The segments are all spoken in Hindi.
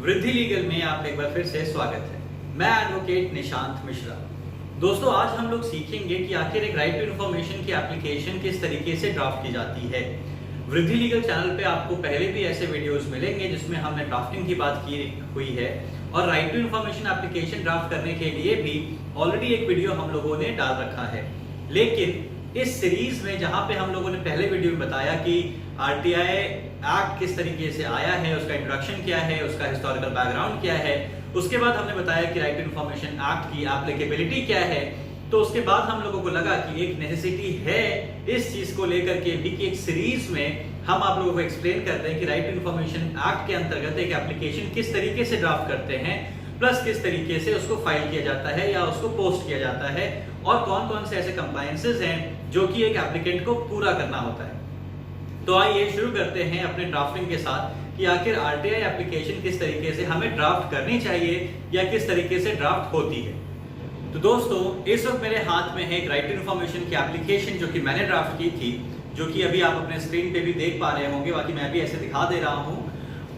वृद्धि लीगल में आपका एक बार फिर से स्वागत है। मैं एडवोकेट निशांत मिश्रा। दोस्तों, आज हम लोग सीखेंगे कि आखिर एक राइट टू इन्फॉर्मेशन की एप्लीकेशन किस तरीके से ड्राफ्ट की जाती है। वृद्धि लीगल चैनल पे आपको पहले भी ऐसे वीडियोस मिलेंगे जिसमें हमने ड्राफ्टिंग की बात की हुई है और right to information application draft करने के लिए भी ऑलरेडी एक वीडियो हम लोगों ने डाल रखा है। लेकिन इस सीरीज में जहां पे हम लोगों ने पहले वीडियो में बताया कि आरटीआई एक्ट किस तरीके से आया है, उसका इंट्रोडक्शन क्या है, उसका हिस्टोरिकल बैकग्राउंड क्या है, उसके बाद हमने बताया कि राइट टू इन्फॉर्मेशन एक्ट की एप्लीकेबिलिटी क्या है, तो उसके बाद हम लोगों को लगा कि एक नेसेसिटी है इस चीज को लेकर के भी कि एक सीरीज में हम आप लोगों को एक्सप्लेन करते हैं कि राइट टू इन्फॉर्मेशन एक्ट के अंतर्गत एक एप्लीकेशन किस तरीके से ड्राफ्ट करते हैं, प्लस किस तरीके से उसको फाइल किया जाता है या उसको पोस्ट किया जाता है और कौन कौन से ऐसे कंप्लायंसेस हैं जो कि एक एप्लीकेंट को पूरा करना होता है। तो आइए शुरू करते हैं अपने ड्राफ्टिंग के साथ कि आखिर आरटीआई एप्लीकेशन किस तरीके से हमें ड्राफ्ट करनी चाहिए या किस तरीके से ड्राफ्ट होती है। तो दोस्तों, इस वक्त मेरे हाथ में है एक राइट टू इन्फॉर्मेशन की एप्लीकेशन जो कि मैंने ड्राफ्ट की थी, जो कि अभी आप अपने स्क्रीन पे भी देख पा रहे होंगे, बाकी मैं भी ऐसे दिखा दे रहा हूँ।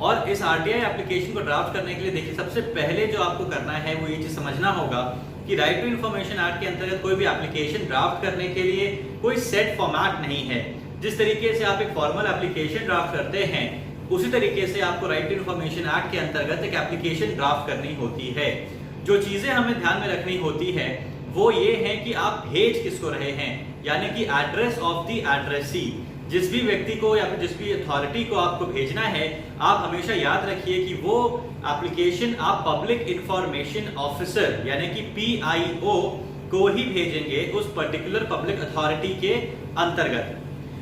और इस आरटीआई एप्लीकेशन को ड्राफ्ट करने के लिए देखिए, सबसे पहले जो आपको करना है वो ये चीज समझना होगा कि राइट टू इन्फॉर्मेशन एक्ट के अंतर्गत कोई भी एप्लीकेशन ड्राफ्ट करने के लिए कोई सेट फॉर्मेट नहीं है। जिस तरीके से आप एक फॉर्मल एप्लीकेशन ड्राफ्ट करते हैं, उसी तरीके से आपको राइट टू इन्फॉर्मेशन एक्ट के अंतर्गत एक एप्लीकेशन ड्राफ्ट करनी होती है। जो चीजें हमें ध्यान में रखनी होती है वो ये है कि आप भेज किसको रहे हैं, यानी कि एड्रेस ऑफ द एड्रेसी। जिस भी व्यक्ति को या फिर जिस भी अथॉरिटी को आपको भेजना है, आप हमेशा याद रखिए कि वो एप्लीकेशन आप पब्लिक इंफॉर्मेशन ऑफिसर यानी कि PIO को ही भेजेंगे, उस पर्टिकुलर पब्लिक अथॉरिटी के अंतर्गत।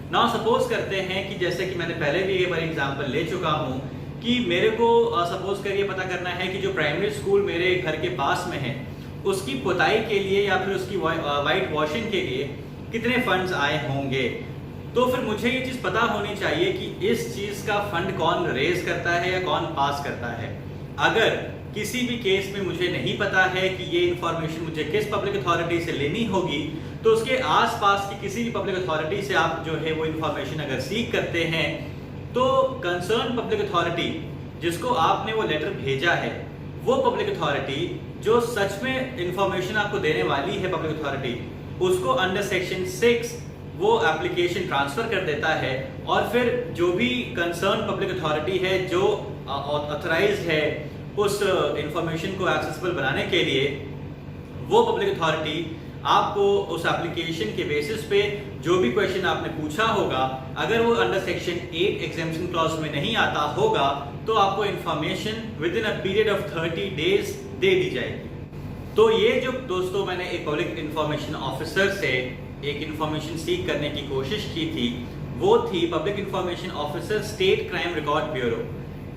नाउ सपोज करते हैं कि जैसे कि मैंने पहले भी एक बार एग्जांपल ले चुका हूं कि मेरे को सपोज करिए पता करना है कि जो प्राइमरी स्कूल मेरे घर के पास में है उसकी पुताई के लिए या फिर उसकी वाइट वॉशिंग के लिए कितने फंड्स आए होंगे। तो फिर मुझे ये चीज पता होनी चाहिए कि इस चीज का फंड कौन रेज करता है या कौन पास करता है। अगर किसी भी केस में मुझे नहीं पता है कि ये इंफॉर्मेशन मुझे किस पब्लिक अथॉरिटी से लेनी होगी, तो उसके आसपास की किसी भी पब्लिक अथॉरिटी से आप जो है वो इंफॉर्मेशन अगर सीख करते हैं, तो कंसर्न पब्लिक अथॉरिटी जिसको आपने वो लेटर भेजा है, वो पब्लिक अथॉरिटी जो सच में इंफॉर्मेशन आपको देने वाली है पब्लिक अथॉरिटी, उसको अंडर सेक्शन 6 वो एप्लीकेशन ट्रांसफर कर देता है और फिर जो भी कंसर्न पब्लिक अथॉरिटी है जो ऑथराइज्ड है उस इंफॉर्मेशन को एक्सेसिबल बनाने के लिए, वो पब्लिक अथॉरिटी आपको उस एप्लीकेशन के बेसिस पे जो भी क्वेश्चन आपने पूछा होगा, अगर वो अंडर सेक्शन 8 एग्जेम्पशन क्लॉज में नहीं आता होगा, तो आपको information with in a period of 30 days दे दी जाएगी। तो ये जो दोस्तों मैंने एक पब्लिक इंफॉर्मेशन ऑफिसर से एक इंफॉर्मेशन सीख करने की कोशिश की थी, वो थी public information officer state crime record bureau.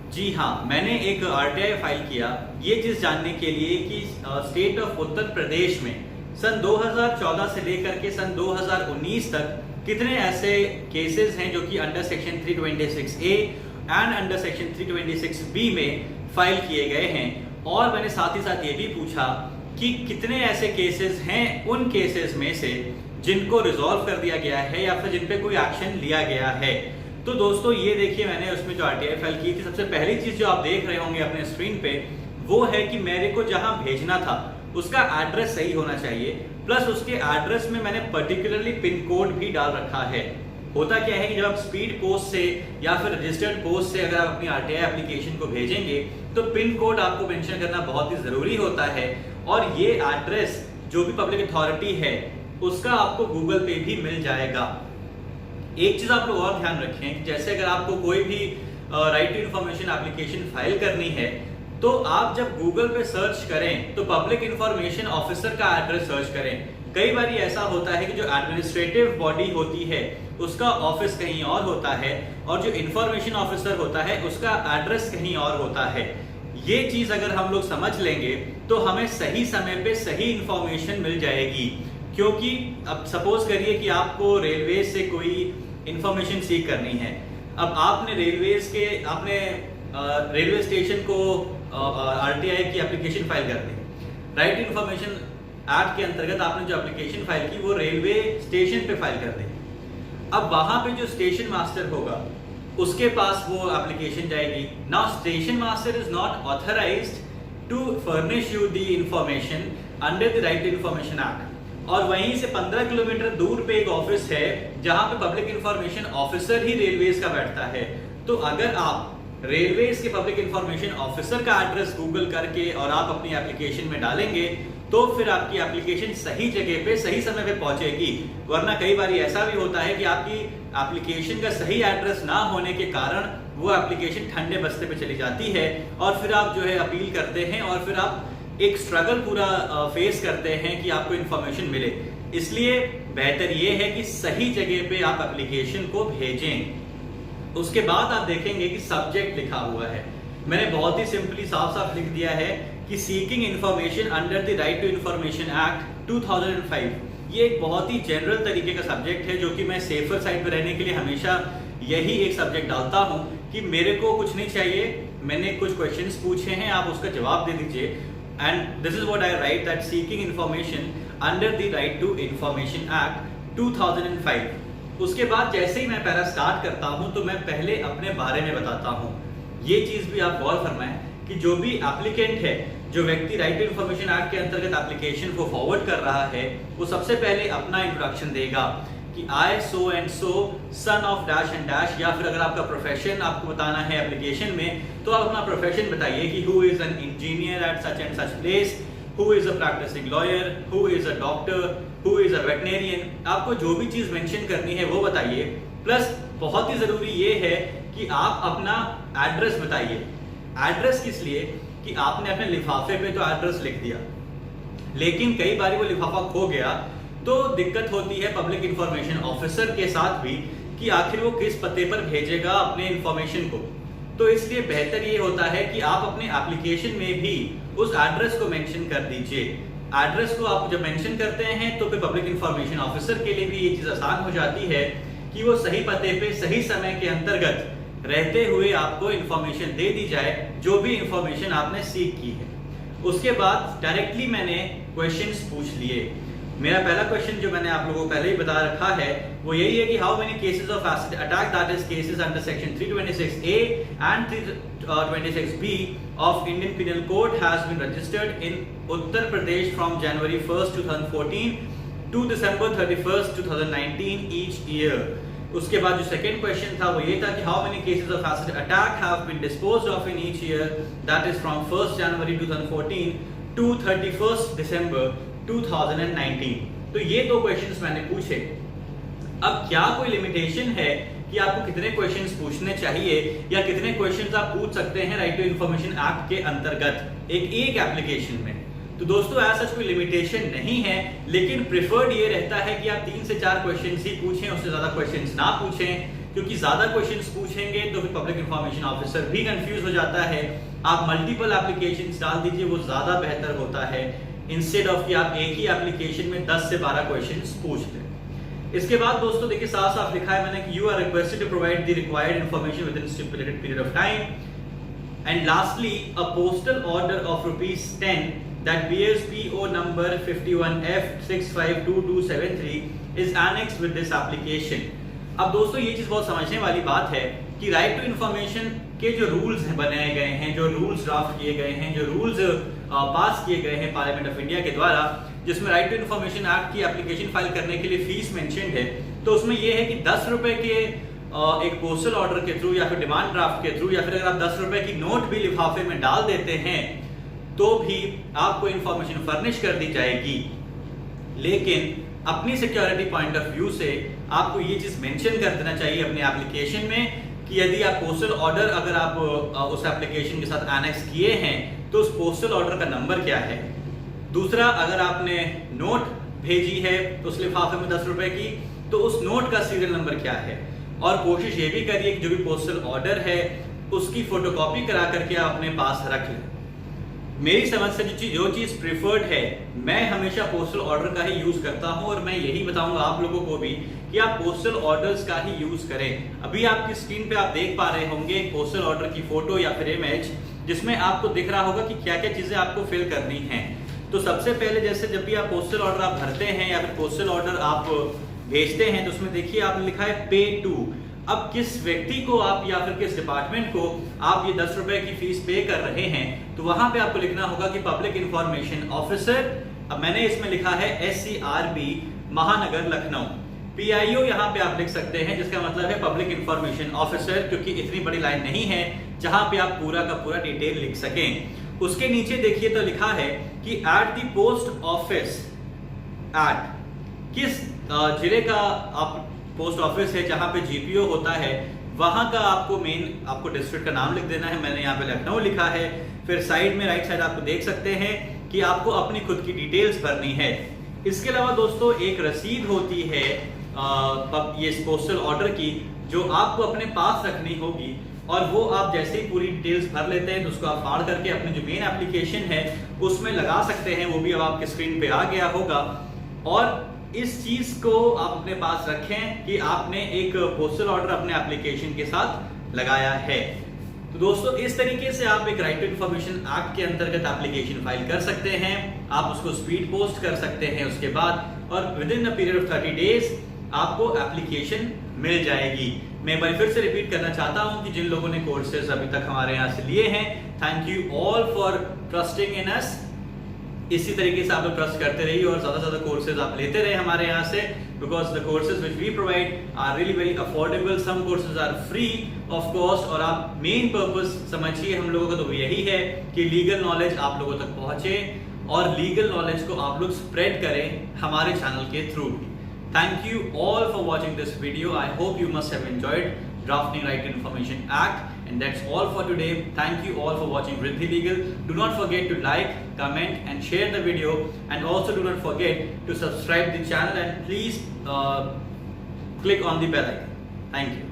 जी हाँ, मैंने एक आरटीआई फाइल किया ये चीज जानने के लिए कि स्टेट ऑफ उत्तर प्रदेश में सन 2014 से लेकर के सन 2019 तक कितने ऐसे केसेस हैं जो कि under section 326A and under section 326B में फाइल किए गए हैं। और मैंने साथ ही साथ ये भी पूछा कि कितने ऐसे केसेस हैं उन केसेस में से जिनको रिजॉल्व कर दिया गया है या फिर जिन पे कोई एक्शन लिया गया है। तो दोस्तों, ये देखिए, मैंने उसमें जो आरटीआई फाइल की थी, सबसे पहली चीज जो आप देख रहे होंगे अपने स्क्रीन पे वो है कि मेरे को जहां भेजना था उसका एड्रेस सही होना चाहिए, प्लस उसके एड्रेस में मैंने पर्टिकुलरली पिन कोड भी डाल रखा है। होता क्या है कि जब आप स्पीड पोस्ट से या फिर रजिस्टर्ड पोस्ट से अगर आप अपनी आरटीआई एप्लीकेशन को भेजेंगे तो पिन कोड आपको मेंशन करना बहुत ही जरूरी होता है। और ये एड्रेस जो भी पब्लिक अथॉरिटी है उसका आपको गूगल पे भी मिल जाएगा। एक चीज आप लोग और ध्यान रखें कि जैसे अगर आपको कोई भी right to information application file करनी है, तो आप जब गूगल पे सर्च करें तो पब्लिक इंफॉर्मेशन ऑफिसर का एड्रेस सर्च करें। कई बार ऐसा होता है कि जो एडमिनिस्ट्रेटिव बॉडी होती है उसका ऑफिस कहीं और होता है और जो इंफॉर्मेशन ऑफिसर होता है उसका एड्रेस कहीं और होता है। ये चीज अगर हम लोग समझ लेंगे तो हमें सही समय पे सही इंफॉर्मेशन मिल जाएगी। क्योंकि अब सपोज करिए कि आपको रेलवे से कोई इंफॉर्मेशन सीख करनी है, अब आपने रेलवे स्टेशन को आरटीआई की एप्लीकेशन फाइल कर दी। राइट इन्फॉर्मेशन एक्ट के अंतर्गत आपने जो एप्लीकेशन फाइल की वो रेलवे स्टेशन पे फाइल कर दी। अब वहां पे जो स्टेशन मास्टर होगा उसके पास वो एप्लीकेशन जाएगी। Now station master is not authorised to furnish you the information under the right to information act. और वहीं से 15 किलोमीटर दूर पे एक ऑफिस है जहां पे पब्लिक इंफॉर्मेशन ऑफिसर ही रेलवेज का बैठता है। तो अगर आप रेलवेज के पब्लिक इंफॉर्मेशन ऑफिसर का एड्रेस गूगल करके और आप अपनी एप्लीकेशन में डालेंगे तो फिर आपकी एप्लीकेशन सही जगह पे सही समय पे पहुंचेगी। वरना कई बार ऐसा भी होता है कि आपकी एप्लीकेशन का सही एड्रेस ना होने के कारण वो एप्लीकेशन ठंडे बस्ते पे चली जाती है और फिर आप जो है अपील करते हैं और फिर आप एक स्ट्रगल पूरा फेस करते हैं कि आपको इंफॉर्मेशन मिले। इसलिए बेहतर ये है कि सही जगह पे आप एप्लीकेशन को भेजें। उसके बाद आप देखेंगे कि सब्जेक्ट लिखा हुआ है, मैंने बहुत ही सिंपली साफ साफ लिख दिया है कि seeking information under the right to information act 2005। ये एक बहुत ही जनरल तरीके का सब्जेक्ट है जो कि मैं सेफर साइड पे रहने के लिए हमेशा यही एक सब्जेक्ट डालता हूं कि मेरे को कुछ नहीं चाहिए, मैंने कुछ क्वेश्चंस पूछे हैं, आप उसका जवाब दे दीजिए। And this is what I write that seeking information under the right to information act 2005। उसके बाद जैसे ही मैं पैरा स्टार्ट करता हूं तो मैं पहले अपने बारे में बताता हूं। ये चीज भी आप गौर फरमाएं कि जो भी एप्लीकेंट है, जो व्यक्ति राइट टू इंफॉर्मेशन एक्ट के अंतर्गत एप्लीकेशन को फॉरवर्ड कर रहा है, वो सबसे पहले अपना इंट्रोडक्शन देगा कि I so and so son of dash and dash, या फिर अगर आपका प्रोफेशन आपको बताना है एप्लीकेशन में तो आप अपना प्रोफेशन बताइए कि who is an engineer at such and such place, who is a practising lawyer, who is a doctor, who is a veterinarian. आपको जो भी चीज मेंशन करनी है वो बताइए। प्लस बहुत ही जरूरी ये है कि आप अपना एड्रेस बताइए। एड्रेस किस लिए कि आपने अपने लिफाफे पे तो एड्रेस लिख दिया, लेकिन कई बार वो लिफाफा खो गया तो दिक्कत होती है पब्लिक इंफॉर्मेशन ऑफिसर के साथ भी कि आखिर वो किस पते पर भेजेगा अपने इंफॉर्मेशन को। तो इसलिए बेहतर ये होता है कि आप अपने एप्लीकेशन में भी उस एड्रेस को मेंशन कर दीजिए। एड्रेस को आप जब मेंशन करते हैं तो फिर पब्लिक इंफॉर्मेशन ऑफिसर के लिए भी ये चीज आसान हो जाती है कि वो सही पते पे सही समय के अंतर्गत रहते हुए आपको इंफॉर्मेशन दे दी जाए जो भी इंफॉर्मेशन आपने सीख की है। उसके बाद डायरेक्टली मैंने क्वेश्चंस पूछ लिए। मेरा पहला क्वेश्चन जो मैंने आप लोगों को पहले ही बता रखा है वो यही है कि how many cases of acid attack, that is cases under section 326A and 326B of Indian penal code has been registered in Uttar Pradesh from January 1st 2014 to December 31st 2019 each year. उसके बाद जो सेकंड क्वेश्चन था वो ये था कि how many cases of acid attack have been disposed of in each year, that is from 1st January 2014 to 31st December 2019। तो ये दो क्वेश्चंस मैंने पूछे। अब क्या कोई लिमिटेशन है कि आपको कितने क्वेश्चंस पूछने चाहिए या कितने क्वेश्चंस आप पूछ सकते हैं राइट टू इंफॉर्मेशन एक्ट के अंतर्गत एक एप्लीकेशन में? तो दोस्तों ऐसा कोई लिमिटेशन नहीं है, लेकिन प्रिफर्ड ये रहता है कि आप 3 से 4 क्वेश्चंस ही पूछें, उससे ज्यादा क्वेश्चंस ना पूछें, क्योंकि ज्यादा क्वेश्चंस पूछेंगे तो फिर पब्लिक इंफॉर्मेशन ऑफिसर भी कंफ्यूज हो जाता है। आप मल्टीपल एप्लीकेशंस डाल दीजिए, वो ज्यादा बेहतर होता है इंस्टेड ऑफ कि आप एक ही एप्लीकेशन में 10 से 12 क्वेश्चंस पूछ लें। इसके बाद दोस्तों देखिए साफ साफ लिखा है मैंने कि you are requested to provide the required information with in stipulated period of time. And lastly a postal order of ₹10 that bears PO number 51F652273 is annexed with this application। अब दोस्तों ये चीज बहुत समझने वाली बात है कि राइट टू इंफॉर्मेशन के जो रूल्स बनाए गए हैं, जो रूल्स ड्राफ्ट किए गए हैं, जो रूल्स पास किए गए हैं पार्लियामेंट ऑफ इंडिया के द्वारा, जिसमें राइट टू इंफॉर्मेशन एक्ट की एप्लीकेशन फाइल करने के लिए फीस मेंशन्ड है, तो उसमें ये है कि 10 रुपए के एक पोस्टल ऑर्डर के थ्रू या फिर डिमांड ड्राफ्ट के थ्रू या फिर अगर आप 10 रुपए की नोट भी लिफाफे में डाल देते हैं तो भी आपको इंफॉर्मेशन फर्निश कर दी जाएगी। लेकिन अपनी सिक्योरिटी पॉइंट ऑफ व्यू से आपको ये चीज मेंशन कर देना चाहिए अपने एप्लीकेशन में कि यदि आप पोस्टल ऑर्डर अगर आप उस एप्लीकेशन के साथ एनेक्स किए हैं तो उस पोस्टल ऑर्डर का नंबर क्या है। दूसरा, अगर आपने नोट भेजी है उस लिफाफे में 10 रुपए की तो उस नोट का सीरियल नंबर क्या है। और कोशिश ये भी करिए कि जो भी पोस्टल ऑर्डर है उसकी फोटोकॉपी करा करके आप अपने पास रख लें। मेरी समझ से जो चीज प्रिफर्ड है, मैं हमेशा पोस्टल ऑर्डर का ही यूज करता हूं और मैं यही बताऊंगा आप लोगों को भी कि आप पोस्टल ऑर्डर्स का ही यूज करें। अभी आपकी स्क्रीन पे आप देख पा रहे होंगे एक पोस्टल ऑर्डर की फोटो या फिर इमेज जिसमें आपको दिख रहा होगा कि क्या क्या चीजें आपको फिल करनी है। तो सबसे पहले जैसे जब भी आप पोस्टल ऑर्डर आप भरते हैं या फिर पोस्टल ऑर्डर आप भेजते हैं तो उसमें देखिए आपने लिखा है पे टू। अब किस व्यक्ति को आप या फिर किस डिपार्टमेंट को आप ये 10 रुपए की फीस पे कर रहे हैं, तो वहां पे आपको लिखना होगा कि पब्लिक इंफॉर्मेशन ऑफिसर। अब मैंने इसमें लिखा है SCRB महानगर लखनऊ। PIO यहाँ पे आप लिख सकते हैं, जिसका मतलब है पब्लिक इंफॉर्मेशन ऑफिसर, क्योंकि इतनी बड़ी लाइन नहीं है जहां पे आप पूरा का पूरा डिटेल लिख सकें। उसके नीचे देखिए तो लिखा है कि at the post office at, किस जिले का आप पोस्ट ऑफिस है जहां पे GPO होता है, वहां का आपको मेन आपको डिस्ट्रिक्ट का नाम लिख देना है। मैंने यहाँ पे लखनऊ लिखा है। फिर साइड में राइट साइड आपको देख सकते हैं कि आपको अपनी खुद की डिटेल्स भरनी है। इसके अलावा दोस्तों एक रसीद होती है ये पोस्टल ऑर्डर की, जो आपको अपने पास रखनी होगी, और वो आप जैसे ही पूरी डिटेल्स भर लेते हैं तो उसको आप फाड़ करके अपनी जो मेन एप्लीकेशन है उसमें लगा सकते हैं। वो भी अब आपके स्क्रीन पे आ गया होगा। और इस चीज को आप अपने पास रखें कि आपने एक पोस्टल ऑर्डर अपने एप्लीकेशन के साथ लगाया है। तो दोस्तों इस तरीके से आप एक राइट टू इंफॉर्मेशन एक्ट के अंतर्गत एप्लीकेशन फाइल कर सकते हैं। आप उसको स्पीड पोस्ट कर सकते हैं उसके बाद, और with in a period of 30 days आपको एप्लीकेशन मिल जाएगी। मैं एक बार फिर से रिपीट करना चाहता हूं कि जिन लोगों ने कोर्सेज अभी तक हमारे यहाँ से लिए हैं, thank you all for trusting in us. इसी तरीके से आप लोग ट्रस्ट करते रहिए और ज्यादा से ज्यादा कोर्सेज आप लेते रहे हमारे यहाँ से, because the courses which we provide are really very affordable. Some courses are free of cost. और आप मेन पर्पस समझिए हम लोगों का तो यही है कि लीगल नॉलेज आप लोगों तक पहुंचे और लीगल नॉलेज को आप लोग स्प्रेड करें हमारे चैनल के थ्रू भी। Thank you all for watching this video. I hope you must have enjoyed Drafting Right to Information Act. And that's all for today. Thank you all for watching Riddhi Legal. Do not forget to like, comment and share the video. And also do not forget to subscribe the channel and please click on the bell icon. Thank you.